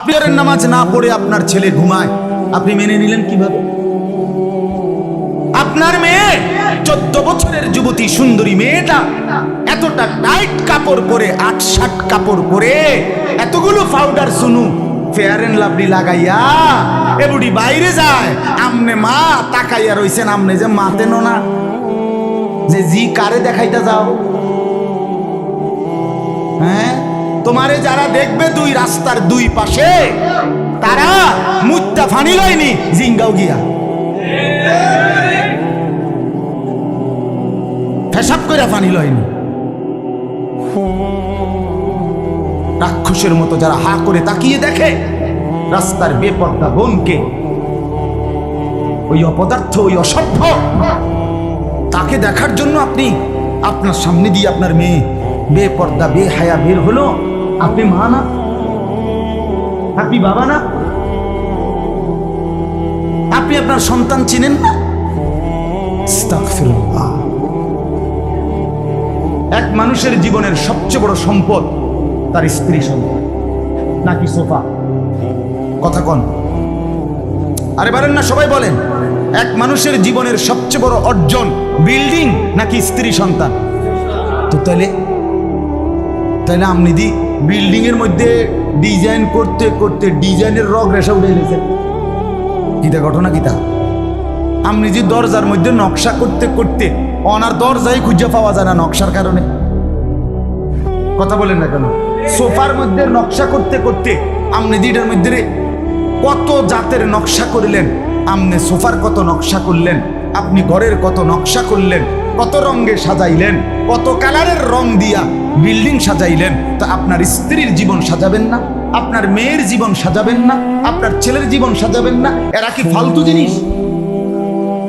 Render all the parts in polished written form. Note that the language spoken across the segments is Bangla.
ফজরের নামাজ না পড়ে আপনার ছেলে ঘুমায়, আপনি মেনে নিলেন কিভাবে? আপনার মেয়ে 14 বছরের যুবতী সুন্দরী মেয়েটা এতটা টাইট কাপড় পরে, 8-7 কাপড় পরে, এতগুলো পাউডার সুনু ফেয়ার এন্ড লাভলি লাগাইয়া এবুড়ি বাইরে যায়, আমনে মা তাকাইয়া রইছেন, আমনে যে মাতেন না যে জি কারে দেখাইতে যাও? হ্যাঁ, তোমারে যারা দেখবে দুই রাস্তার দুই পাশে, তারা মুত্তা ফানি লয়নি জিঙ্গাও গিয়া ফেসাব করে ফানি লয়নি। রাক্ষসের মতো যারা হা করে তাকিয়ে দেখে রাস্তার বেপর্দা বোনকে, ওই অপদার্থ, ওই অসভ্য, তাকে দেখার জন্য আপনি আপনার সামনে দিয়ে আপনার মেয়ে বেপর্দা বেহায়া বের হলো, আপনি মা না? আপনি বাবা না? আপনি আপনার সন্তান চিনেন না? আস্তাগফিরুল্লাহ। এক মানুষের জীবনের সবচেয়ে বড় সম্পদ তার স্ত্রী সন্তান নাকি সোফা? কথা কন, আরে বলেন না, সবাই বলেন। এক মানুষের জীবনের সবচেয়ে বড় অর্জন বিল্ডিং নাকি স্ত্রী সন্তান? তো তাহলে আপনি বিল্ডিং এর মধ্যে ডিজাইন করতে করতে ডিজাইনের রগ রেশা উঠে গেছেন, কিতা ঘটনা কিতা? আপনি যে দরজার মধ্যে নকশা করতে করতে অনার দরজাই খুঁজে পাওয়া যায় না নকশার কারণে। কথা বলেন না কেন? সোফার মধ্যে নকশা করতে করতে আপনি এটার মধ্যে কত জাতের নকশা করলেন, আপনি সোফার কত নকশা করলেন, আপনি ঘরের কত নকশা করলেন, কত রঙে সাজাইলেন, কত কালারের রং দিয়া বিল্ডিং সাজাইলেন। তা আপনার স্ত্রীর জীবন সাজাবেন না? আপনার মেয়ের জীবন সাজাবেন না? আপনার ছেলের জীবন সাজাবেন না? এরা কি ফালতু জিনিস?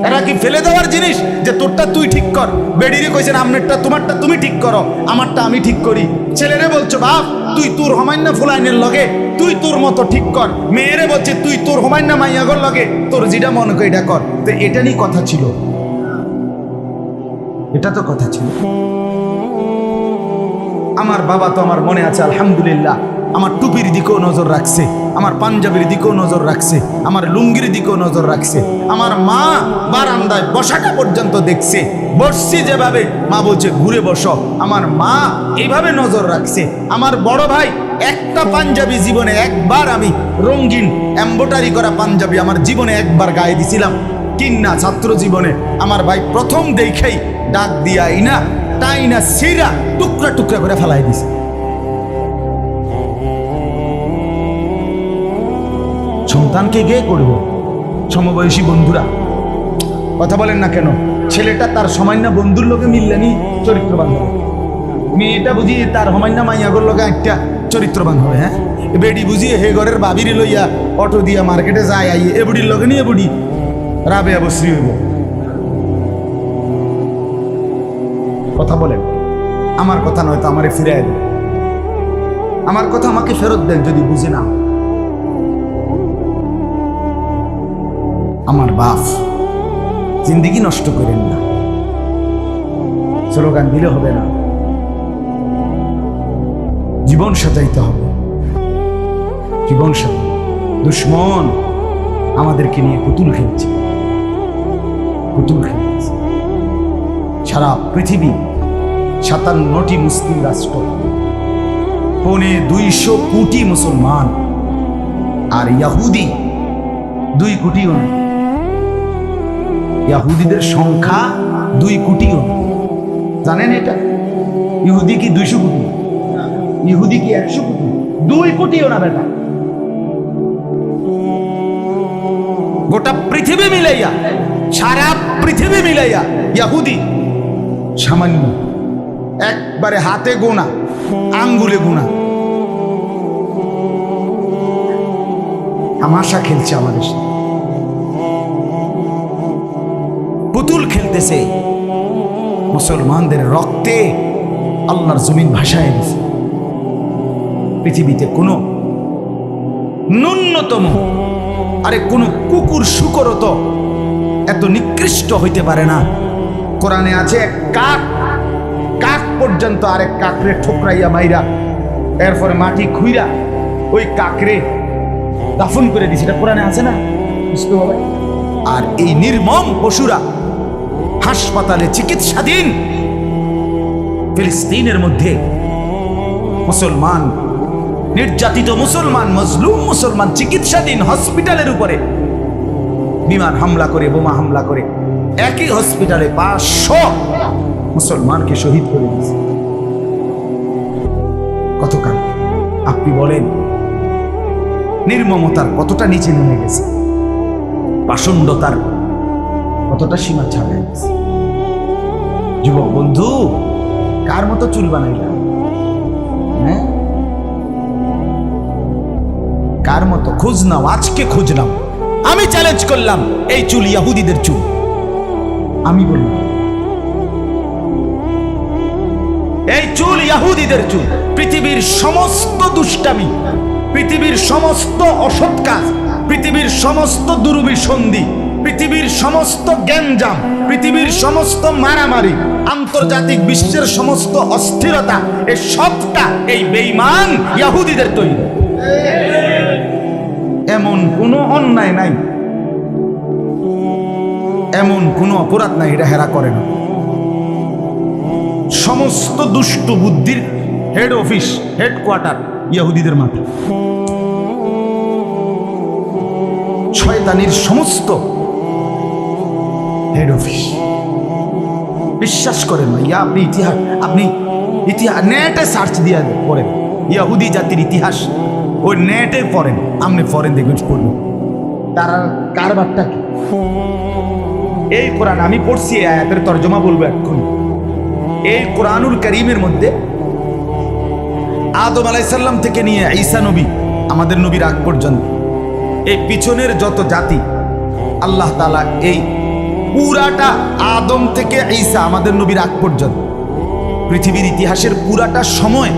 এরা কি ফেলে দেওয়ার জিনিস যে তোরটা তুই ঠিক কর? বেডিরে কইছেন আমনেরটা তোমারটা তুমি ঠিক করো, আমারটা আমি ঠিক করি। ছেলেরে বলছো বাপ তুই তোর হমান্য ফুলাইনের লগে তুই তোর মতো ঠিক কর, মেয়েরে বলছে তুই তোর হমান্য মাইয়াগর লগে তোর যেটা মনে করে এটা কর। তো এটা নিয়ে কথা ছিল, এটা তো কথা ছিল। আমার বাবা তো আমার মনে আছে আলহামদুলিল্লাহ আমার টুপির দিকেও নজর রাখছে, আমার পাঞ্জাবির দিকেও নজর রাখছে, আমার লুঙ্গির দিকেও নজর রাখছে। আমার মা বারান্দায় বসাটা পর্যন্ত দেখছে, বসছি যেভাবে মা বলছে ঘুরে বসো, আমার মা এইভাবে নজর রাখছে। আমার বড় ভাই একটা পাঞ্জাবি জীবনে একবার, আমি রঙিন এমব্রয়ডারি করা পাঞ্জাবি আমার জীবনে একবার গায়ে দিছিলাম কিন্না ছাত্র জীবনে। আমার ভাই প্রথম দেখেই ডাক দিয়া ইনা টাইনা সিরা টুকরা টুকরা করে ফেলাই দিছে। সন্তানকে গে করব? সমবয়সী বন্ধুরা কথা বলেন না কেন? ছেলেটা তার সামান্য বন্ধুর লোকে মিললেনি চরিত্রবান হবে, মেয়েটা বুঝিয়ে তার হমান্য মাইয়াগর লোকে একটা চরিত্রবান হবে। হ্যাঁ, বেডি বুঝিয়ে হে ঘরের বাবির লইয়া অটো দিয়া মার্কেটে যায় আইয়ে এ বুড়ির লোকে নিয়ে বুড়ি রাবে অবশ্রী হইব। কথা বলেন, আমার কথা নয়তো আমারে ফিরাই দেন, আমার কথা আমাকে ফেরত দেন যদি বুঝে না। আমার বাপ জিন্দিগি নষ্ট করেন না, স্লোগান দিলে হবে না, জীবন সাজাইতে হবে। জীবন সাজাই, দুশ্মন আমাদেরকে নিয়ে পুতুল খেলছে, পুতুল খেলছে। সারা পৃথিবী 57টি মুসলিম রাষ্ট্র, 250 কোটি মুসলমান, আর ইহুদি 2 কোটিও না। ইহুদিদের সংখ্যা 2 কোটিও না, জানেন এটা? ইহুদি কি 200 কোটি? ইহুদি কি 100 কোটি? 2 কোটিও না বেটা। গোটা পৃথিবী মিলাইয়া, সারা পৃথিবী মিলাইয়া ইহুদি সামান্য, একবারে হাতে গোনা, আঙ্গুলে গোনা। তামাশা খেলছে আমাদের সাথে, পুতুল খেলতেছে। মুসলমানদের রক্তে আল্লাহর জমিন ভাসায় দিছে। পৃথিবীতে কোনো ন্যূনতম, আরে কোনো কুকুর শুকরও তো এত নিকৃষ্ট হইতে পারে না। কোরআনে আছে কাক, কাক পর্যন্ত আরেক কাকরে ঠোকরাইয়া মাইরা এরপরে মাটি খুইরা ওই কাকরে দাফন করে দিছে, এটা কোরআনে আছে না? বুঝতে হবে। আর এই নির্মম পশুরা হাসপাতালে চিকিৎসাধীন ফিলিস্তিনের মধ্যে মুসলমান, নির্যাতিত মুসলমান, মজলুম মুসলমান চিকিৎসাধীন হসপিটালের উপরে বিমান হামলা করে, বোমা হামলা করে একই হসপিটালে 500 মুসলমানকে শহীদ করে দিয়েছে। কতকাল আপনি বলেন নির্মমতার কতটা নিচে নেমে গেছে, পাষণ্ডতার কতটা সীমা ছাড়াই গেছে। যুবক বন্ধু, কার মতো চুল বানাইলাম? হ্যাঁ, কার মতো? খোঁজ নাও, আজকে খোঁজ নাও। আমি চ্যালেঞ্জ করলাম, এই চুল ইহুদিদের চুল। আমি বললাম এই চুল ইহুদিদের চুল। পৃথিবীর সমস্ত দুষ্টামি, পৃথিবীর সমস্ত অসৎ কাজ, পৃথিবীর সমস্ত দুর্বিসন্ধি, পৃথিবীর সমস্ত গ্যাঞ্জাম, পৃথিবীর সমস্ত মারামারি, আন্তর্জাতিক বিশ্বের সমস্ত অস্থিরতা, এই সবটা এই বেঈমান ইহুদিদের তৈরি। এমন কোনো অন্যায় নাই, এমন কোনো অপরাধ নাই এটা হেরা করে না। সমস্ত দুষ্ট বুদ্ধির হেড অফিস, হেডকোয়ার্টার ইহুদিদের মাথা। শয়তানির সমস্ত হেড অফিস। বিশ্বাস করেন না, আপনি ইতিহাস, আপনি ইতিহাস নেটে সার্চ দিয়ে পড়েন, ইহুদি জাতির ইতিহাস ওই নেটে পড়েন, আপনি পড়েন দেখবেন পড়বেন তারা কারবারটা কি। এই কোরআন আমি পড়ছি, এই আয়াতের তর্জমা বলবো এখন। এই কোরআনুল কারীমের মধ্যে আদম আলাইহিস সালাম থেকে নিয়ে ঈসা নবী, আমাদের নবীর আগ পর্যন্ত এই পিছনের যত জাতি, আল্লাহ তাআলা এই পুরাটা আদম থেকে ঈসা আমাদের নবীর আগ পর্যন্ত পৃথিবীর ইতিহাসের পুরাটা সময়